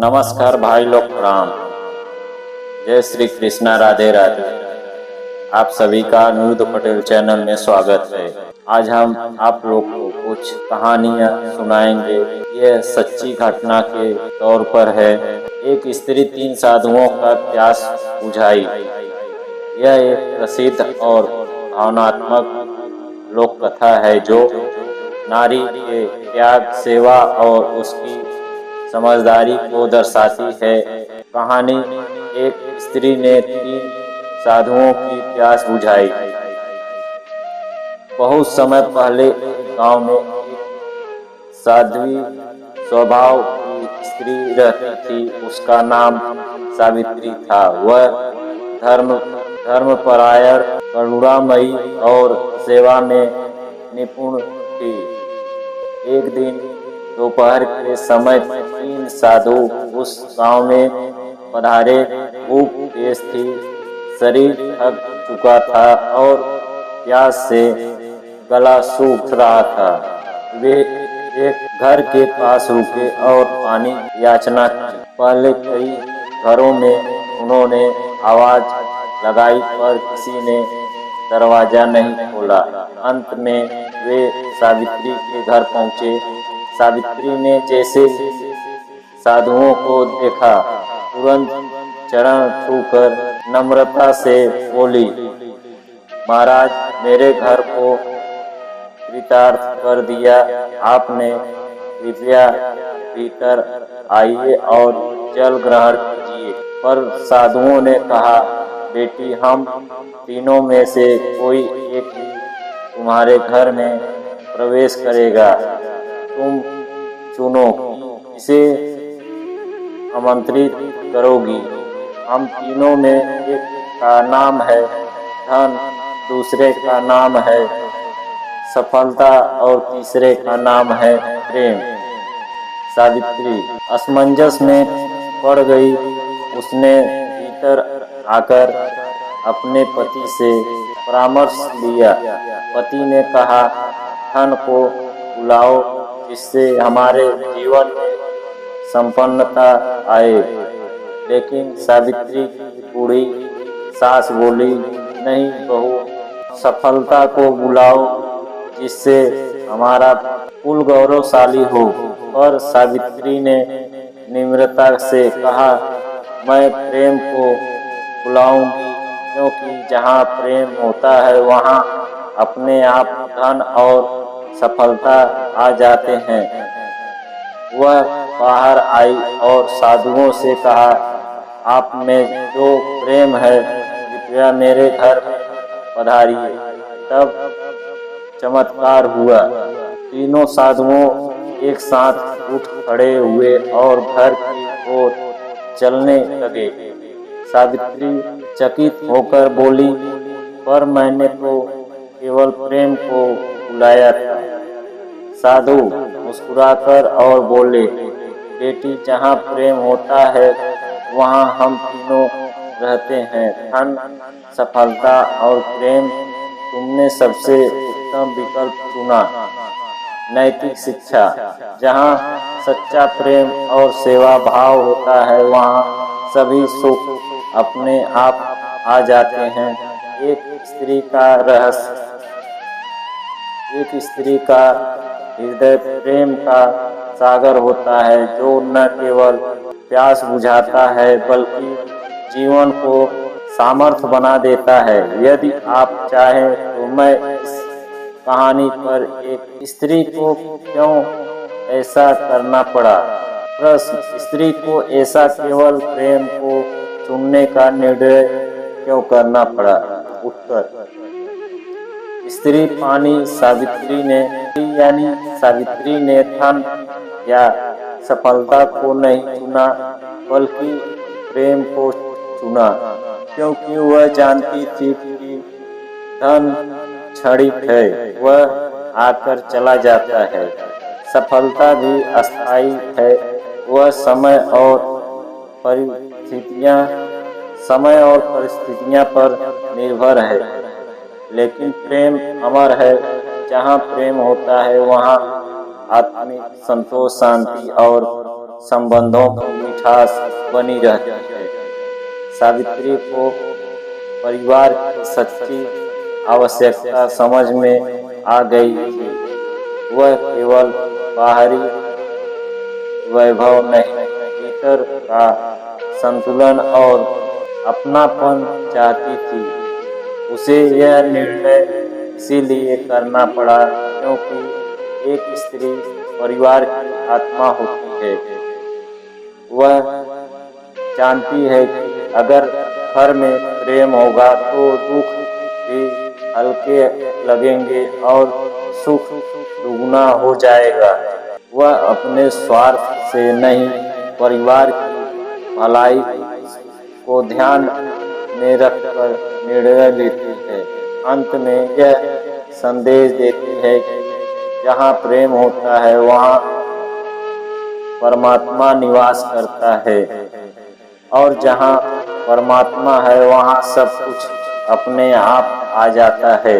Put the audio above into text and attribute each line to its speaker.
Speaker 1: नमस्कार भाई लोग, प्रणाम। जय श्री कृष्णा, राधे राधे। आप सभी का अनिरुद्ध पटेल चैनल में स्वागत है। आज हम आप लोग को कुछ कहानियां सुनाएंगे। यह सच्ची घटना के तौर पर है। एक स्त्री 3 साधुओं का प्यास बुझाई। यह एक प्रसिद्ध और भावनात्मक लोक कथा है जो नारी के त्याग, सेवा और उसकी समझदारी को दर्शाती है। कहानी: एक स्त्री ने 3 साधुओं की प्यास बुझाई। बहुत समय पहले एक गांव में एक साध्वी स्वभाव की स्त्री रहती थी। उसका नाम सावित्री था। वह धर्मपरायण, करुणामयी और सेवा में निपुण थी। एक दिन दोपहर के समय 3 साधु उस गांव में पधारे। भूख तेज थी, शरीर थक चुका था और प्यास से गला सूख रहा था। वे एक घर के पास रुके और पानी याचना की। पहले कई घरों में उन्होंने आवाज लगाई पर किसी ने दरवाजा नहीं खोला। अंत में वे सावित्री के घर पहुंचे। सावित्री ने जैसे साधुओं को देखा, तुरंत चरण छूकर नम्रता से बोली, महाराज, मेरे घर को कृतार्थ कर दिया आपने। कृपया भीतर आइए और जल ग्रहण कीजिए। पर साधुओं ने कहा, बेटी, हम तीनों में से कोई एक ही तुम्हारे घर में प्रवेश करेगा। तुम चुनो इसे आमंत्रित करोगी। हम तीनों में एक का नाम है धन, दूसरे का नाम है सफलता और तीसरे का नाम है प्रेम। सावित्री असमंजस में पड़ गई। उसने भीतर आकर अपने पति से परामर्श लिया। पति ने कहा, धन को बुलाओ जिससे हमारे जीवन में संपन्नता आए। लेकिन सावित्री की बूढ़ी सास बोली, नहीं बहू, सफलता को बुलाओ जिससे हमारा कुल गौरवशाली हो। और सावित्री ने निम्रता से कहा, मैं प्रेम को बुलाऊंगी, क्योंकि जहाँ प्रेम होता है वहाँ अपने आप धन और सफलता आ जाते हैं। वह बाहर आई और साधुओं से कहा, आप में जो प्रेम है कृपया मेरे घर में पधारिए। तब चमत्कार हुआ। तीनों साधुओं एक साथ उठ खड़े हुए और घर की ओर चलने लगे। सावित्री चकित होकर बोली, पर मैंने तो केवल प्रेम को बुलाया था। साधु मुस्कुराकर और बोले, बेटी, जहाँ प्रेम होता है वहाँ हम तीनों रहते हैं। धन, सफलता और प्रेम, तुमने सबसे उत्तम विकल्प चुना। नैतिक शिक्षा: जहाँ सच्चा प्रेम और सेवा भाव होता है वहाँ सभी सुख अपने आप आ जाते हैं। एक स्त्री का हृदय प्रेम का सागर होता है जो न केवल प्यास बुझाता है बल्कि जीवन को सामर्थ्य बना देता है। यदि आप चाहें तो मैं इस कहानी पर एक स्त्री को क्यों ऐसा करना पड़ा। प्रश्न: स्त्री को ऐसा केवल प्रेम को चुनने का निर्णय क्यों करना पड़ा। उत्तर: स्त्री पानी सावित्री ने धन या सफलता को नहीं चुना बल्कि प्रेम को चुना, क्योंकि वह जानती थी कि धन क्षणिक है, वह आकर चला जाता है। सफलता भी अस्थायी है, वह समय और परिस्थितियां पर निर्भर है। लेकिन प्रेम अमर है। जहाँ प्रेम होता है वहाँ आत्मिक संतोष, शांति और संबंधों की मिठास बनी रहती है। सावित्री को परिवार की सच्ची आवश्यकता समझ में आ गई थी। वह केवल बाहरी वैभव नहीं, भीतर का संतुलन और अपनापन चाहती थी। उसे यह निर्णय इसीलिए करना पड़ा क्योंकि एक स्त्री परिवार की आत्मा होती है। वह जानती है कि अगर घर में प्रेम होगा तो दुख भी हल्के लगेंगे और सुख दुगना हो जाएगा। वह अपने स्वार्थ से नहीं, परिवार की भलाई को ध्यान में रखकर निर्णय लेती है। अंत में यह संदेश देती है कि जहाँ प्रेम होता है वहाँ परमात्मा निवास करता है, और जहाँ परमात्मा है वहाँ सब कुछ अपने आप आ जाता है।